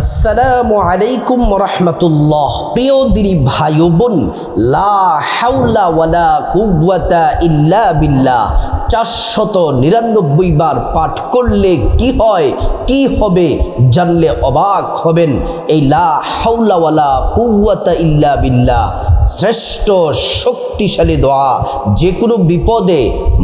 আসসালামু আলাইকুম রাহমাতুল্লাহ। প্রিয় দিনী ভাই ও বোন, লা হাওলা ওয়ালা কুওয়াতা ইল্লা বিল্লাহ 499 বার পাঠ করলে কি হয়, কি হবে জানলে অবাক হবেন। এই লা হাওলা ওয়ালা কুওয়াতা ইল্লা বিল্লাহ শ্রেষ্ঠ শক্তিশালী দোয়া। যে কোনো বিপদে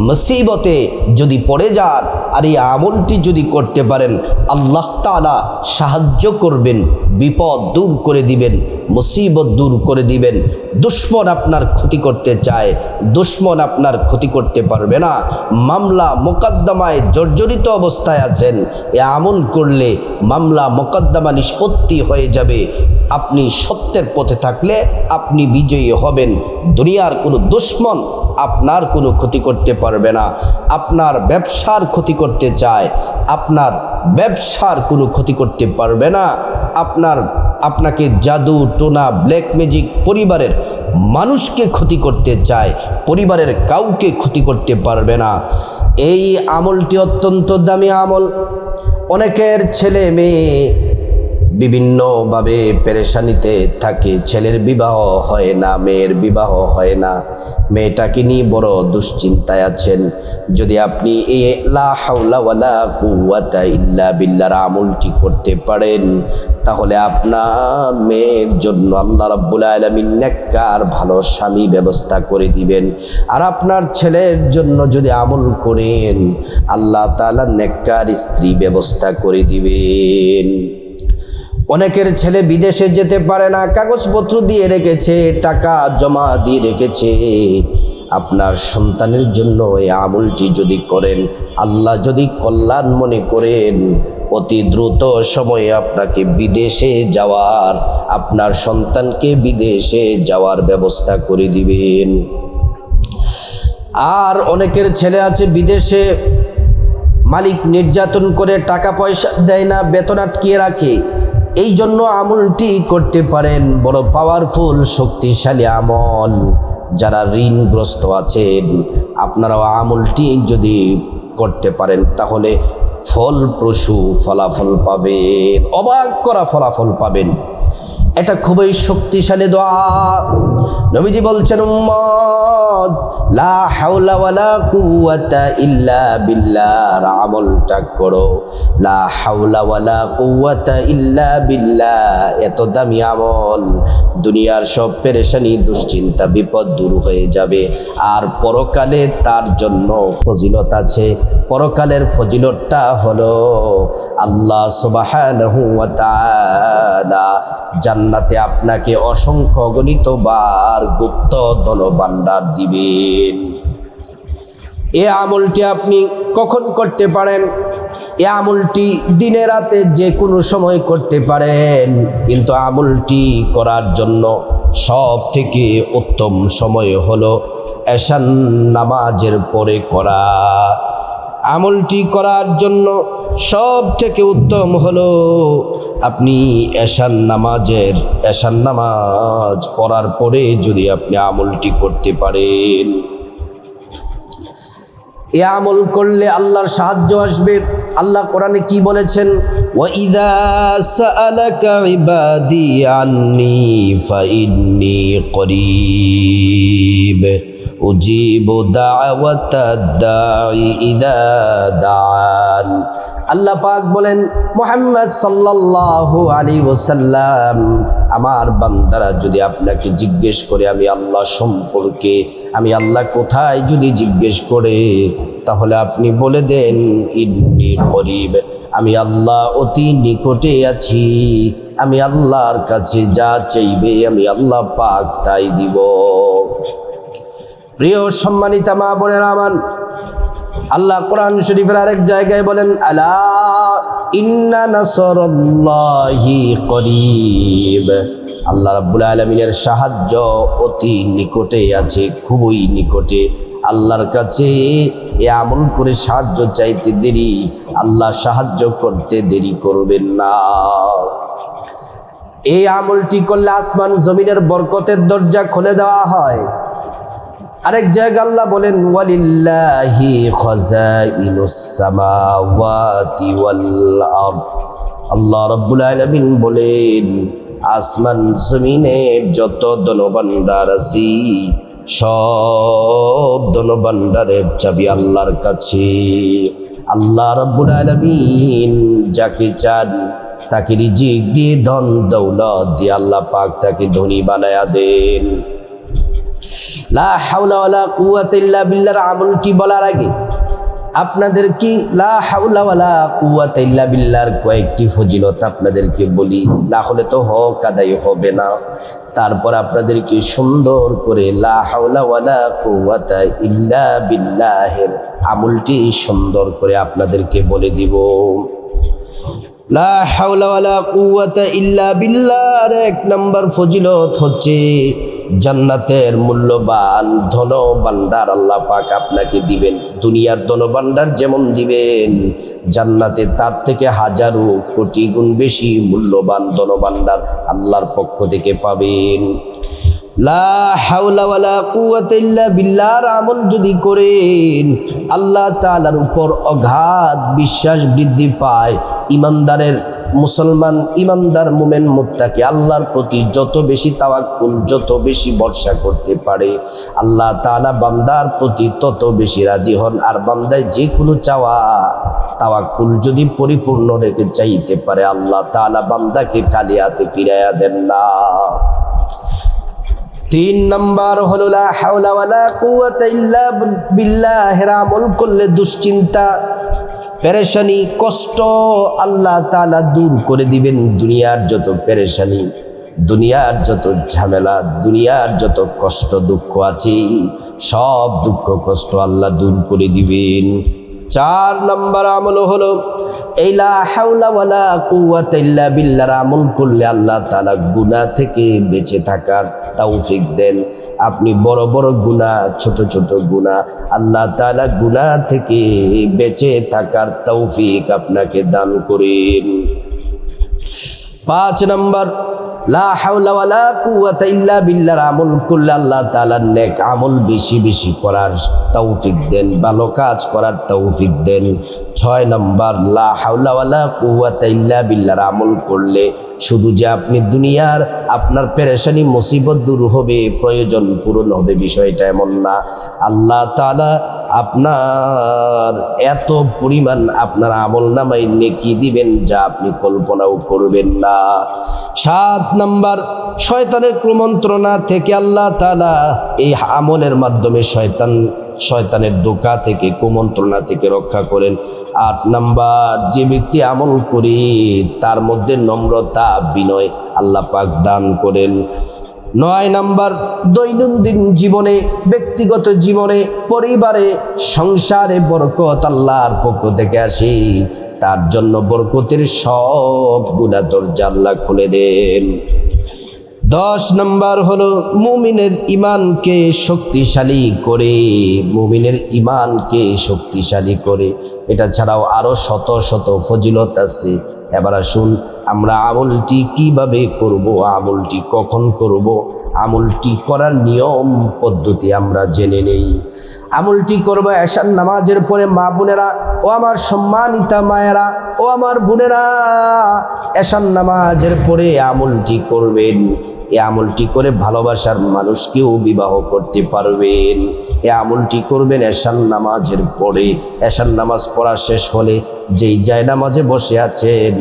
মুসিবতে যদি পড়ে যান আর এই আমলটি যদি করতে পারেন, আল্লাহ তাআলা সাহায্য করবেন, বিপদ দূর করে দিবেন, মুসিবত দূর করে দিবেন। দুশ্মন আপনার ক্ষতি করতে চায়, দুশ্মন আপনার ক্ষতি করতে পারবে না। মামলা মোকদ্দমায় জর্জরিত অবস্থায় আছেন, এ আমল করলে মামলা মোকদ্দমা নিষ্পত্তি হয়ে যাবে। আপনি সত্যের পথে থাকলে আপনি বিজয়ী হবেন। দুনিয়ার কোনো দুশ্মন আপনার কোনো ক্ষতি করতে পারবে না। আপনার ব্যবসার ক্ষতি করতে চায়, আপনার ব্যবসার কোনো ক্ষতি করতে পারবে না। আপনাকে জাদু টোনা ব্ল্যাক ম্যাজিক পরিবারের মানুষকে ক্ষতি করতে চায়, পরিবারের কাউকে ক্ষতি করতে পারবে না। এই আমলটি অত্যন্ত দামি আমল। অনেকের ছেলে মেয়ে বিভিন্নভাবে পেরেশানিতে থাকে। ছেলের বিবাহ হয় না, মেয়ের বিবাহ হয় না, মেয়েটাকে নিয়ে বড় দুশ্চিন্তায় আছেন। যদি আপনি এই লা হাওলা ওয়ালা কুওয়াতা ইল্লা বিল্লাহর আমলটি করতে পারেন, তাহলে আপনার মেয়ের জন্য আল্লাহ রাব্বুল আলামিন নেককার ভালো স্বামী ব্যবস্থা করে দিবেন। আর আপনার ছেলের জন্য যদি আমল করেন, আল্লাহ তাআলা নেককার স্ত্রী ব্যবস্থা করে দিবেন। অনেকের ছেলে বিদেশে যেতে পারে না, কাগজপত্র দিয়ে রেখেছে, টাকা জমা দিয়ে রেখেছে। আপনার সন্তানের জন্য এই আমলটি যদি করেন, আল্লাহ যদি কল্যাণ মনে করেন, অতি দ্রুত সময়ে আপনাকে বিদেশে যাওয়ার, আপনার সন্তানকে বিদেশে যাওয়ার ব্যবস্থা করে দিবেন। আর অনেকের ছেলে আছে বিদেশে, মালিক নির্যাতন করে, টাকা পয়সা দেয় না, বেতন আটকিয়ে রাখে। এই জন্য আমলটি করতে পারেন, বড় পাওয়ারফুল শক্তিশালী আমল। যারা ঋণগ্রস্ত আছেন, আপনারাও আমলটি যদি করতে পারেন, তাহলে ফলপ্রসূ ফলাফল পাবেন, অবাক করা ফলাফল পাবেন। এটা খুবই শক্তিশালী দোয়া। নবীজি বলছেন, উম্মত লা হাওলা ওয়ালা কুওয়াতা ইল্লা বিল্লাহর আমলটা করো। লা হাওলা ওয়ালা কুওয়াতা ইল্লা বিল্লাহ এত দামি আমল, দুনিয়ার সব পেরেশানি দুশ্চিন্তা বিপদ দূর হয়ে যাবে। আর পরকালে তার জন্য ফজিলত আছে। পরকালের ফজিলতটা হলো আল্লাহ সুবহানাহু ওয়া তাআলা জান্নাতে আপনাকে অসংখ্য অগণিত বার গুপ্ত ধনভাণ্ডার দিবেন। এই আমলটি আপনি কখন করতে পারেন? এই আমলটি দিনে রাতে যে কোনো সময় করতে পারেন, কিন্তু আমলটি করার জন্য সব থেকে উত্তম সময় হলো এশার নামাজের পরে করা। আমলটি করার জন্য সব থেকে উত্তম হলো আপনি এশার নামাজ পড়ার পরে যদি আপনি আমলটি করতে পারেন। এ আমল করলে আল্লাহর সাহায্য আসবে। আল্লাহ কোরআনে কি বলেছেন? ওয়াইদা সাআলাকা ইবাদি আন্নী ফাইন্নী করিব উজিবু দাওয়াতাদ দাঈ ইযা দাআন। আল্লাহ পাক বলেন, মুহাম্মদ সাল্লাল্লাহু আলাইহি ওয়াসাল্লাম, আমার বান্দারা যদি আপনাকে জিজ্ঞেস করে আমি আল্লাহ সম্পর্কে, আমি আল্লাহ কোথায় যদি জিজ্ঞেস করে, তাহলে আপনি বলে দেন ইন্নী করিব, আমি আল্লাহ অতি নিকটে আছি। আমি আল্লাহর কাছে যা চাইবে আমি আল্লাহ পাক তাই দিব। প্রিয় সম্মানিতা মা বোনেরা আমার, আল্লাহ কোরআন শরীফের আরেক জায়গায় বলেন, আলা ইন্না নাসরাল্লাহি করিব। আল্লাহ রাব্বুল আলামিনের সাহায্য অতি নিকটে আছে, খুবই নিকটে। আল্লাহর কাছে এ আমল করে সাহায্য চাইতে দেরি, আল্লাহ সাহায্য করতে দেরি করবেন না। এই আমলটি করলে আসমান জমিনের বরকতের দরজা খুলে দেওয়া হয়। আরেক জায়গায় আল্লাহ বলেন, ওয়ালিল্লাহি খাযাইনুস সামাওয়াতি ওয়াল আরদ আল্লাহ রাব্বুল আলামিন বলেন, আসমান জমিনের যত ধনভাণ্ডার আছে সব ধনভাণ্ডারের চাবি আল্লাহর কাছে। আল্লাহ রাব্বুল আলামিন যাকে চান তাকে রিজিক দিয়ে, ধন দৌলত দিয়ে আল্লাহ পাক তাকে ধনী বানায়া দেন। লা হাওলা ওয়ালা কুওয়াতা ইল্লা বিল্লাহর আমলটি বলার আগে আপনাদেরকে লা হাওলা ওয়ালা কুওয়াতা ইল্লা বিল্লাহর কয়েকটি ফজিলত আপনাদেরকে বলি, না হলে তো হক আদায় হবে না। তারপর আপনাদেরকে সুন্দর করে লা হাওলা ওয়ালা কুওয়াতা ইল্লা বিল্লাহের আমলটি সুন্দর করে আপনাদেরকে বলে দিব। লা হাওলা ওয়ালা কুওয়াতা ইল্লা বিল্লাহর এক নম্বর ফজিলত হচ্ছে জান্নাতের মূল্যবান ধনভাণ্ডার আল্লাহ পাক আপনাকে দিবেন। দুনিয়ার ধনভাণ্ডার যেমন দিবেন, জান্নাতে তার থেকে হাজারো কোটি গুণ বেশি মূল্যবান ধনভাণ্ডার আল্লাহর পক্ষ থেকে পাবেন। লা হাওলা ওয়ালা কুওয়াতা ইল্লা বিল্লাহর আমল যদি করেন, আল্লাহ তাআলার উপর অগাধ বিশ্বাস বৃদ্ধি পায়। ইমানদারের মুসলমান, ইমানদার মুমিন মুত্তাকি আল্লাহর প্রতি যত বেশি তাওয়াক্কুল, যত বেশি ভরসা করতে পারে, আল্লাহ তাআলা বান্দার প্রতি তত বেশি রাজি হন। আর বান্দায় যে কোনো চাওয়া তাওয়াক্কুল যদি পরিপূর্ণ রেখে চাইতে পারে, আল্লাহ তাআলা বান্দাকে খালি হাতে ফিরাইয়া দেন না। 3 নাম্বার হলো লা হাওলা ওয়ালা কুওয়াতা ইল্লা বিল্লাহের আমল করলে দুশ্চিন্তা, পেরেশানি, কষ্ট আল্লাহ তাআলা দূর করে দিবেন। দুনিয়ার যত পেরেশানি, দুনিয়ার যত ঝামেলা, দুনিয়ার যত কষ্ট দুঃখ আছে, সব দুঃখ কষ্ট আল্লাহ দূর করে দিবেন। 4 নাম্বার আমল হলো এই লা হাওলা ওয়ালা কুওয়াতা ইল্লা বিল্লাহর আমল করলে আল্লাহ তাআলা গুনাহ থেকে বেঁচে থাকার তৌফিক দেন। আপনি বড় বড় গুনাহ, ছোট ছোট গুনাহ, আল্লাহ তাআলা গুনাহ থেকে বেঁচে থাকার তৌফিক আপনাকে দান করেন। 5 নাম্বার লা হাওলা ওয়ালা কুওয়াতা ইল্লা বিল্লাহর আমল করলে আল্লাহ তাআলা নেক আমল বেশি বেশি করার তৌফিক দেন, ভালো কাজ করার তৌফিক দেন। 6 নাম্বার লা হাওলা ওয়ালা কুওয়াতা ইল্লা বিল্লাহর আমল করলে শুধু যে আপনি দুনিয়ার আপনার পেরেশানি মুসিবত দূর হবে, প্রয়োজন পূরণ হবে, বিষয়টা এমন না। আল্লাহ তাআলা আপনার এত পরিমাণ আপনার আমল নামায় নেকি দিবেন যা আপনি কল্পনাও করবেন না। 7 নাম্বার শয়তানের কুমন্ত্রণা থেকে আল্লাহ তাআলা এই আমলের মাধ্যমে শয়তানের ধোঁকা থেকে, কুমন্ত্রণা থেকে রক্ষা করেন। 8 নাম্বার যে ব্যক্তি আমল করে তার মধ্যে নম্রতা, বিনয় আল্লাহ পাক দান করেন। 9 নাম্বার দৈনন্দিন জীবনে, ব্যক্তিগত জীবনে, পরিবারে, সংসারে বরকত আল্লাহর পক্ষ থেকে আসে, তার জন্য বরকতের সবগুলা দরজা আল্লাহ খুলে দেন। 10 নাম্বার হলো মুমিনের ইমানকে শক্তিশালী করে, মুমিনের ইমানকে শক্তিশালী করে। এটা ছাড়াও আরো শত শত ফজিলত আছে। এবার আসুন আমরা আমলটি কিভাবে করব, আমলটি কখন করব, আমলটি করার নিয়ম পদ্ধতি আমরা জেনে নেই। আমলটি করব এশার নামাজের পরে। মা বোনেরা ও আমার সম্মানিতা মায়েরা ও আমার বোনেরা, এশার নামাজের পরে আমলটি করবেন। এই আমলটি করে ভালোবাসার মানুষকেও বিবাহ করতে পারবেন। এই আমলটি করবেন এশার নামাজের পরে। এশার নামাজ পড়া শেষ হলে যেই জায়নামাজে বসে আছেন,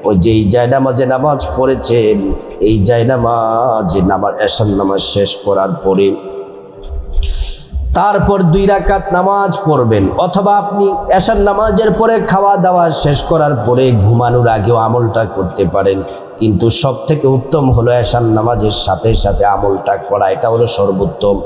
ওই যেই জায়নামাজে নামাজ পড়েছেন, এই জায়নামাজে এশার নামাজ শেষ করার পরে তারপর 2 রাকাত নামাজ পড়বেন। অথবা আপনি এশার নামাজের পরে খাওয়া দাওয়া শেষ করার পরে ঘুমানোর আগেও আমলটা করতে পারেন, কিন্তু সব থেকে উত্তম হলো এশার নামাজের সাথে সাথে আমলটা করা। এটা হলো সর্বোত্তম।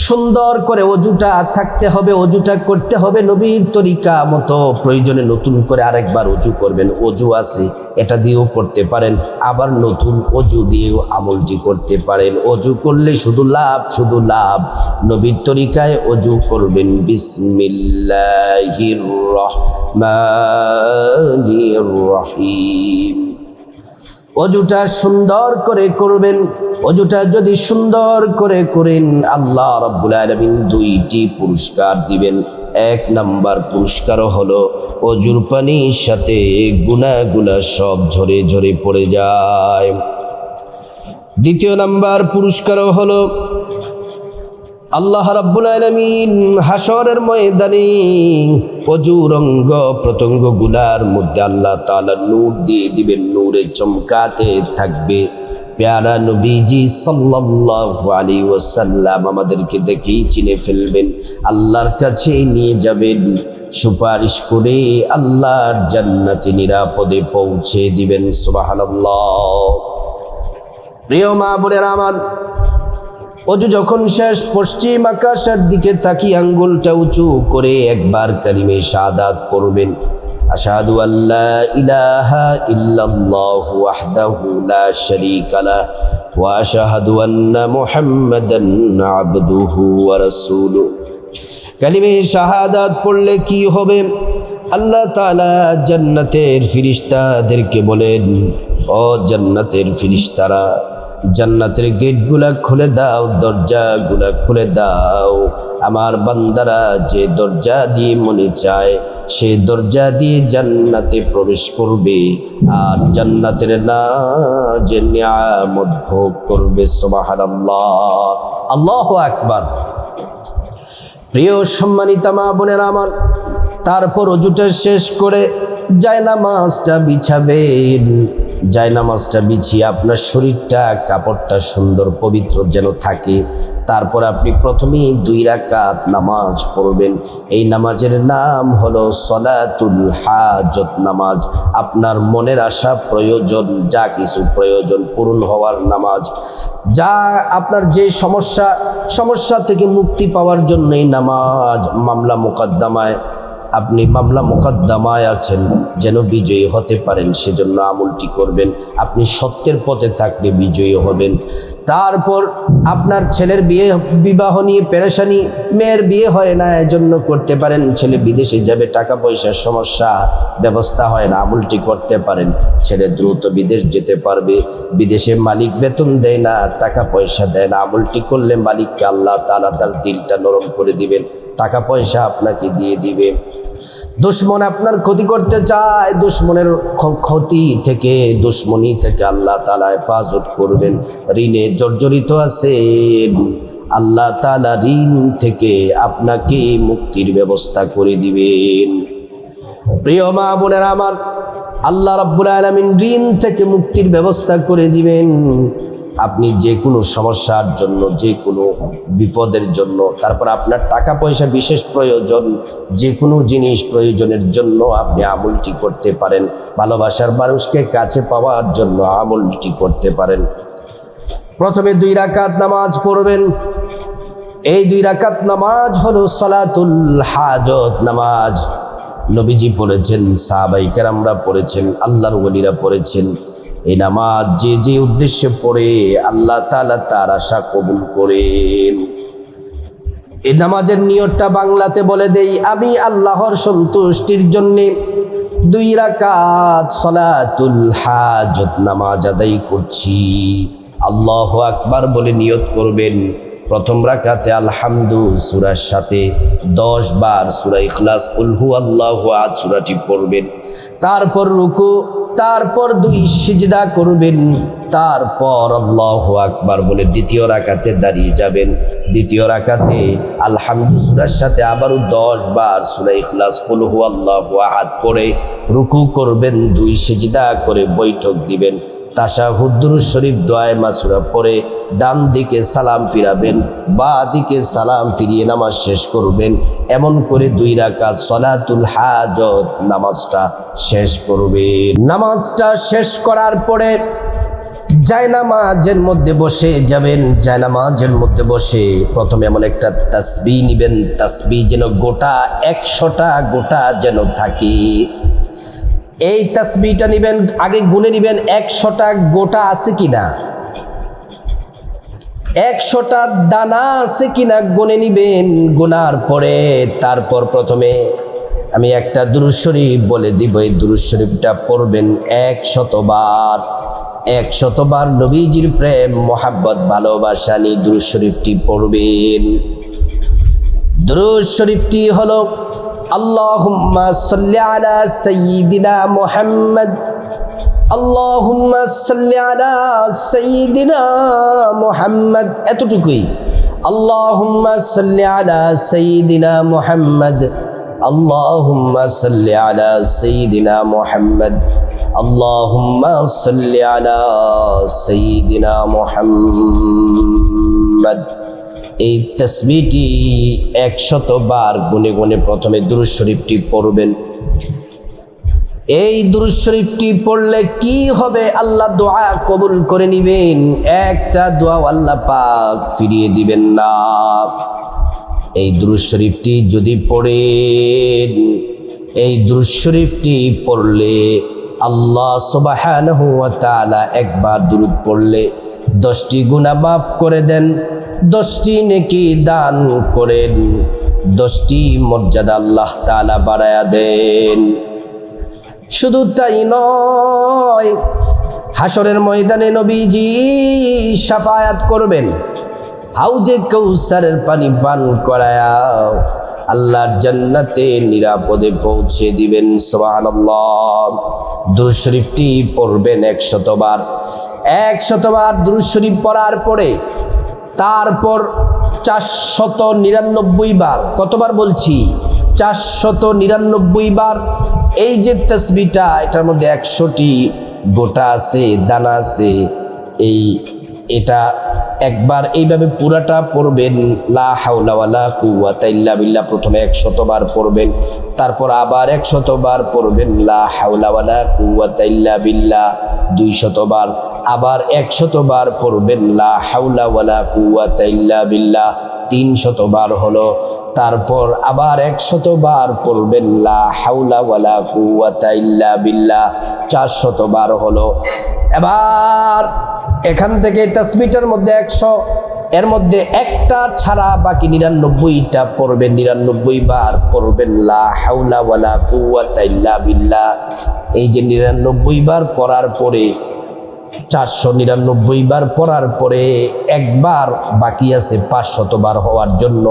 সুন্দর করে অজুটা থাকতে হবে, অজুটা করতে হবে নবীর তরিকা মতো। প্রয়োজনে নতুন করে আরেকবার অজু করবেন, অজু আছে এটা দিয়েও করতে পারেন, আবার নতুন অজু দিয়েও আমলটি করতে পারেন। অজু করলে শুধু লাভ, শুধু লাভ। নবীর তরিকায় অজু করবেন। বিসমিল্লাহির রহমানির রহিম। অজুটা সুন্দর করে করবেন। অজুটা যদি সুন্দর করে করেন, আল্লাহ রাব্বুল আলামিন 2টি পুরস্কার দিবেন। এক নাম্বার পুরস্কার হলো অজুর পানির সাথে গুনাহগুলা সব ঝরে ঝরে পড়ে যায়। দ্বিতীয় নাম্বার পুরস্কার হলো আল্লাহ রাব্বুল আলামিন হাসরের ময়দানে অজুর অঙ্গ প্রত্যঙ্গ গুলার মধ্যে আল্লাহ তাআলা নূর দিয়ে দিবেন, নূরে চমকাতে থাকবে। প্যারা নবীজি সাল্লাল্লাহু আলাইহি ওয়াসাল্লাম আমাদেরকে দেখেই চিনে ফেলবেন, আল্লাহর কাছে নিয়ে যাবেন, সুপারিশ করে আল্লাহর জান্নাতে নিরাপদে পৌঁছে দিবেন। সুবহানাল্লাহ। প্রিয় মা বোনেরা আমার, অজু যখন শেষ, পশ্চিম আকাশের দিকে তাকিয়ে আঙ্গুলটা উঁচু করে একবার কালিমে শাহাদাত পড়বেন। আশহাদু আল্লা ইলাহা ইল্লাল্লাহু ওয়াহদাহু লা শারীকা লাহু ওয়া আশহাদু আন্না মুহাম্মাদান আবদুহু ওয়া রাসূলুহু। কালিমে শাহাদাত পড়লে কি হবে? আল্লাহ তাআলা জান্নাতের ফেরেশতাদেরকে বলেন, ও জান্নাতের ফেরেশতারা, জান্নাতের গেটগুলা খুলে দাও, দরজাগুলা খুলে দাও। আমার বান্দারা যে দরজা দিয়ে মনে চায় সে দরজা দিয়ে জান্নাতে প্রবেশ করবে আর জান্নাতের যে নিয়ামত ভোগ করবে। সুবহানাল্লাহ, আল্লাহু আকবার। প্রিয় সম্মানিতা মা বোনেরা আমার, তারপর অজুটা শেষ করে জায়নামাজটা বিছাবেন। জায়নামাজটা বিছিয়ে আপনার শরীরটা, কাপড়টা সুন্দর পবিত্র যেন থাকে। তারপর আপনি প্রথমেই 2 রাকাত নামাজ পড়বেন। এই নামাজের নাম হলো সলাতুল হাজত নামাজ। আপনার মনের আশা, প্রয়োজন, যা কিছু প্রয়োজন পূরণ হওয়ার নামাজ। যা আপনার যে সমস্যা থেকে মুক্তি পাওয়ার জন্য এই নামাজ। মামলা মোকদ্দমায় আপনি আছেন, যেন বিজয়ী হতে পারেন সেজন্য আমলটি করবেন। আপনি সত্যের পথে থাকলে বিজয়ী হবেন। তারপর আপনার ছেলের বিবাহ নিয়ে পেরেশানি, মেয়ের বিয়ে হয় না, এজন্য করতে পারেন। ছেলে বিদেশে যাবে, টাকা পয়সার সমস্যা, ব্যবস্থা হয় না, আমলটি করতে পারেন। ছেলে দ্রুত বিদেশ যেতে পারবে, বিদেশে মালিক বেতন দেয় না, টাকা পয়সা দেয় না, আমলটি করলে মালিককে আল্লাহ তাআলা তার দিলটা নরম করে দিবেন, টাকা পয়সা আপনাকে দিয়ে দিবে। দুশ্মন আপনার ক্ষতি করতে চায়, দুশ্মনের ক্ষতি থেকে, দুশ্মনী থেকে আল্লাহ তাআলা হেফাজত করবেন। ঋণে জর্জরিত আছেন, আল্লাহ তাআলা ঋণ থেকে আপনাকে মুক্তির ব্যবস্থা করে দিবেন। প্রিয় মা বোনেরা আমার, আল্লাহ রাব্বুল আলামিন ঋণ থেকে মুক্তির ব্যবস্থা করে দিবেন। আপনি যে কোনো সমস্যার জন্য, যে কোনো বিপদের জন্য, তারপর আপনার টাকা পয়সা বিশেষ প্রয়োজন, যে কোনো জিনিস প্রয়োজনের জন্য আপনি আমলটি করতে পারেন। ভালোবাসার মানুষকে কাছে পাওয়ার জন্য আমলটি করতে পারেন। প্রথমে 2 রাকাত নামাজ পড়বেন। এই 2 রাকাত নামাজ হলো সালাতুল হাজত নামাজ। নবীজি পড়েছেন, সাহাবায়ে কেরামরা পড়েছেন, আল্লাহর ওলিরা পড়েছেন। এই নামাজ যে যে উদ্দেশ্যে পড়ে আল্লাহ তাআলা তার আশা কবুল করেন। এই নামাজের নিয়তটা বাংলাতে বলে দেই, আমি আল্লাহর সন্তুষ্টির জন্যে 2 রাকাত সালাতুল হাজত নামাজ আদায় করছি। আল্লাহু আকবার বলে নিয়ত করবেন। প্রথম রাকাতে আলহামদু সূরার সাথে 10 বার সূরা ইখলাস, কুল হুয়াল্লাহু আহাদ সূরাটি পড়বেন। তারপর রুকু, তারপর 2 সিজদা করবেন, তারপর আল্লাহু আকবার বলে দ্বিতীয় রাকাতে দাঁড়িয়ে যাবেন। দ্বিতীয় রাকাতে আলহামদু সূরার সাথে আবারও 10 বার সূরা ইখলাস, কুল হুয়াল্লাহু আহাদ পড়ে রুকু করবেন, 2 সিজদা করে বৈঠক দিবেন। তাশাহুদ দুরূদ শরীফ দোয়ায়ে মাসুরা পড়ে ডান দিকে সালাম ফিরাবেন, বা দিকে সালাম ফিরিয়ে নামাজ শেষ করবেন। এমন করে 2 রাকাত সালাতুল হাজত নামাজটা শেষ করবেন। নামাজটা শেষ করার পরে জায়নামাজের মধ্যে বসে যাবেন। জায়নামাজের মধ্যে বসে প্রথমে এমন একটা তাসবিহ নেবেন, তাসবিহ যেন গোটা 100টা গোটা যেন থাকে। এই তাসবিহটা নেবেন, আগে গুনে নেবেন 100টা গোটা আছে কিনা, 100টা দানা আছে কিনা গুনে নেবেন। গোনার পরে তারপর প্রথমে আমি একটা দুরূদ শরীফ বলে দিব, এই দুরূদ শরীফটা পড়বেন 100 বার। 100 বার নবীজির প্রেম, মোহাব্বত, ভালোবাসা নিয়ে দুরূদ শরীফটি পড়বেন। দুরূদ শরীফটি হলো আল্লাহুম্মা সাল্লি আলা সাইয়্যিদিনা মুহাম্মদ, আল্লাহুম্মা সাল্লি আলা সাইয়্যিদিনা মুহাম্মদ, এতটুকুই। আল্লাহুম্মা সাল্লি আলা সাইয়্যিদিনা মুহাম্মদ, আল্লাহুম্মা সাল্লি আলা সাইয়্যিদিনা মুহাম্মদ, আল্লাহুম্মা সাল্লি আলা সাইয়্যিদিনা মুহাম্মদ। এই তাসবিহটি 100 বার গুনে গুনে প্রথমে দুরূদ শরীফটি পড়বেন। এই দুরূদ শরীফটি পড়লে কি হবে? আল্লাহ দোয়া কবুল করে নিবেন, একটা দোয়া আল্লাহ পাক ফিরিয়ে দিবেন না। এই দুরূদ শরীফটি যদি পড়েন, এই দুরূদ শরীফটি পড়লে আল্লাহ সুবহানাহু ওয়া তাআলা একবার দুরূদ পড়লে 10টি গুনাহ মাফ করে দেন, 10টি নেকি দান করেন, 10টি মর্যাদা আল্লাহ তাআলা বাড়ায়া দেন। শুধু তাই নয়, হাসরের ময়দানে নবীজি শাফায়াত করবেন, হাউজে কাউসারের পানি পান করায়া আল্লাহর জান্নাতে নিরাপদে পৌঁছে দিবেন। সুবহানাল্লাহ। দুরূদ শরীফটি পড়বেন 100 বার। 100 বার দুরূদ শরীফ পড়ার পরে তারপর 499 বার, কতবার বলছি? 499 বার। এই যে তাসবিহটা, এটার মধ্যে 100টি গোটা আছে, দানা আছে। এটা একবার এইভাবে পুরাটা পড়বেন, লা হাওলা ওয়ালা কুওয়াতা ইল্লা বিল্লাহ, প্রথমে 100 বার পড়বেন, তারপর আবার 100 বার পড়বেন লা হাওলা ওয়ালা কুওয়াতা ইল্লা বিল্লাহ 200 বার, আবার 100 বার পড়বেন লা হাওলা ওয়ালা কুওয়াতা ইল্লা বিল্লাহ 300 বার হলো, তারপর আবার 100 বার পড়বেন লা হাওলা ওয়ালা কুওয়াতা ইল্লা বিল্লাহ 400 বার হলো। এবার এখান থেকে তাসবিহটার মধ্যে 100, এর মধ্যে একটা ছাড়া বাকি 99টা পড়বেন, 99 বার পড়বেন লা হাওলা ওয়ালা কুওয়াতা ইল্লা বিল্লাহ। এই যে 99 বার পড়ার পরে, 499 বার পড়ার পরে একবার বাকি আছে 500 বার হওয়ার জন্য,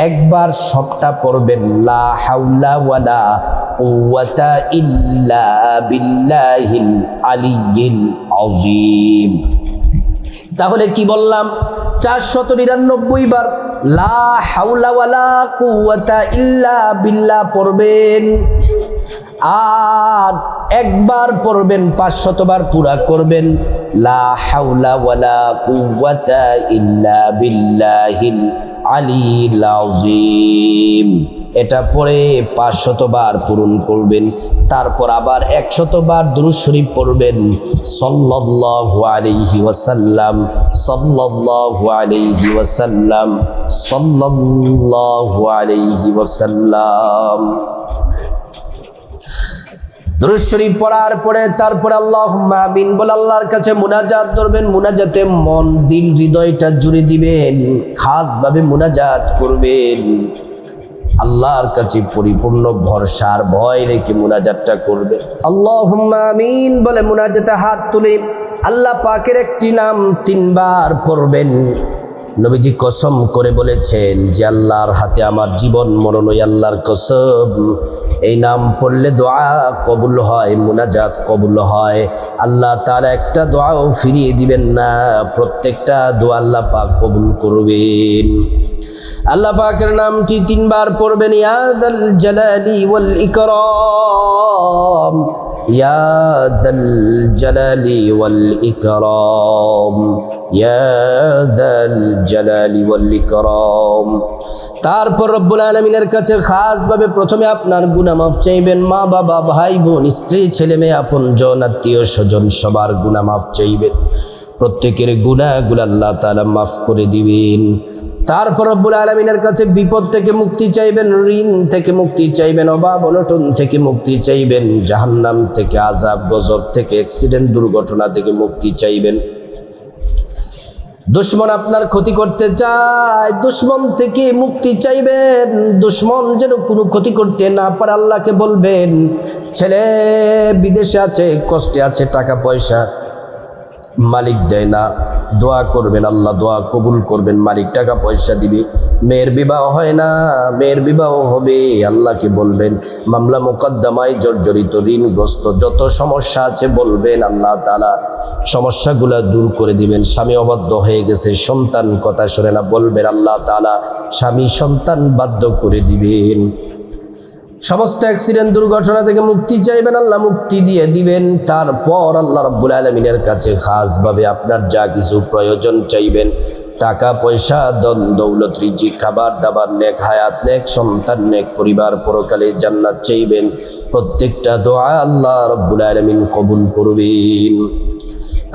একবার সবটা পড়বেন লা হাওলা ওয়ালা কুওয়াতা ইল্লা বিল্লাহিল আলিয়্যিল আযীম। তাহলে কি বললাম? 499 বার লা হাওলা ওয়ালা কুওয়াতা ইল্লা বিল্লাহ পড়বেন, আর একবার পড়বেন 500 বার পুরা করবেন লা হাওলা ওয়ালা কুওয়াতা ইল্লা বিল্লাহিল আলিয়্যিল আযীম। এটা পড়ে 500 বার পূরণ করবেন, তারপর আবার 100 বার দুরূদ শরীফ পড়বেন সাল্লাল্লাহু আলাইহি ওয়াসাল্লাম, সাল্লাল্লাহু আলাইহি ওয়াসাল্লাম, সাল্লাল্লাহু আলাইহি ওয়াসাল্লাম। দুরূদ শরীফ পড়ার পরে তারপর আল্লাহুম্মা আমিন বলে আল্লাহর কাছে মুনাজাত ধরবেন। মুনাজাতে মন, দিল, হৃদয়টা জুড়ে দিবেন, খাসভাবে মুনাজাত করবেন। আল্লাহর কাছে পরিপূর্ণ ভরসার ভয় রেখে মুনাজাতটা করবেন। আল্লাহুম্মা আমিন বলে মুনাজাতে হাত তুলে আল্লাহ পাকের একটি নাম 3 বার পড়বেন। নবীজি কসম করে বলেছেন যে আল্লাহর হাতে আমার জীবন মরণ, ওই আল্লাহর কসম, এই নাম পড়লে দোয়া কবুল হয়, মুনাজাত কবুল হয়। আল্লাহ তাআলা একটা দোয়াও ফিরিয়ে দিবেন না, প্রত্যেকটা দোয়া আল্লাহ পাক কবুল করবেন। আল্লাহ পাকের নামটি 3 বার পড়বেন, ইয়া যাল জালালি ওয়াল ইকরাম, ইয়া যাল জালালি ওয়াল ইকরাম, ইয়া যাল জালালি ওয়াল ইকরাম। তারপর রব্বুল আলামিনের কাছে খাসভাবে প্রথমে আপনার গুনাহ মাফ চাইবেন। মা বাবা, ভাই বোন, স্ত্রী, ছেলে মেয়ে, আপনজন, আত্মীয় স্বজন সবার গুনাহ মাফ চাইবেন। প্রত্যেকের গুনাহগুলো আল্লাহ তাআলা মাফ করে দিবেন। তারপর রব্বুল আলামিনের কাছে বিপদ থেকে মুক্তি চাইবেন, ঋণ থেকে মুক্তি চাইবেন, অভাব অনটন থেকে মুক্তি চাইবেন, জাহান্নাম থেকে, আযাব গজব থেকে, অ্যাক্সিডেন্ট দুর্ঘটনা থেকে মুক্তি চাইবেন। দুশমন আপনার ক্ষতি করতে চায়, দুশমন থেকে মুক্তি চাইবেন। দুশমন যেন কোনো ক্ষতি করতে না পারে আল্লাহকে বলবেন। ছেলে বিদেশে আছে, কষ্টে আছে, টাকা পয়সা মালিক দেয় না, দোয়া করবেন, আল্লাহ দোয়া কবুল করবেন, মালিক টাকা পয়সা দিবে। মেয়ের বিবাহ হয় না, মেয়ের বিবাহ হবে, আল্লাহকে বলবেন। মামলা মোকদ্দমায় জর্জরিত, ঋণগ্রস্ত যত সমস্যা আছে বলবেন, আল্লাহ তাআলা সমস্যাগুলো দূর করে দিবেন। স্বামী অবাধ্য হয়ে গেছে, সন্তান কথা শোনে না, বলবেন, আল্লাহ তাআলা স্বামী সন্তান বাধ্য করে দিবেন। সমস্ত অ্যাক্সিডেন্ট দুর্ঘটনা থেকে মুক্তি চাইবেন, আল্লাহ মুক্তি দিয়ে দিবেন। তারপর আল্লাহ রাব্বুল আলামিনের কাছে খাসভাবে আপনার যা কিছু প্রয়োজন চাইবেন, টাকা পয়সা, ধন দৌলত, রিজিক, খাবার দাবার, নেক হায়াত, নেক সন্তান, নেক পরিবার, পরকালে জান্নাত চাইবেন। প্রত্যেকটা দোয়া আল্লাহ রাব্বুল আলামিন কবুল করবেন।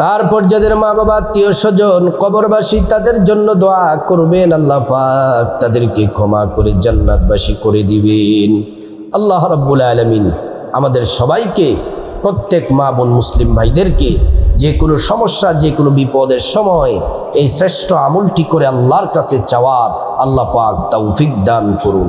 তারপর যাদের মা বাবা, আত্মীয় স্বজন, কবরবাসী, তাদের জন্য দোয়া করবেন, আল্লাহ পাক তাদেরকে ক্ষমা করে জান্নাতবাসী করে দিবেন। আল্লাহ রাব্বুল আলামিন আমাদের সবাইকে, প্রত্যেক মা বোন মুসলিম ভাইদেরকে যে কোনো সমস্যা, যে কোনো বিপদের সময় এই শ্রেষ্ঠ আমলটি করে আল্লাহর কাছে চাওয়ার আল্লাহ পাক তৌফিক দান করুন।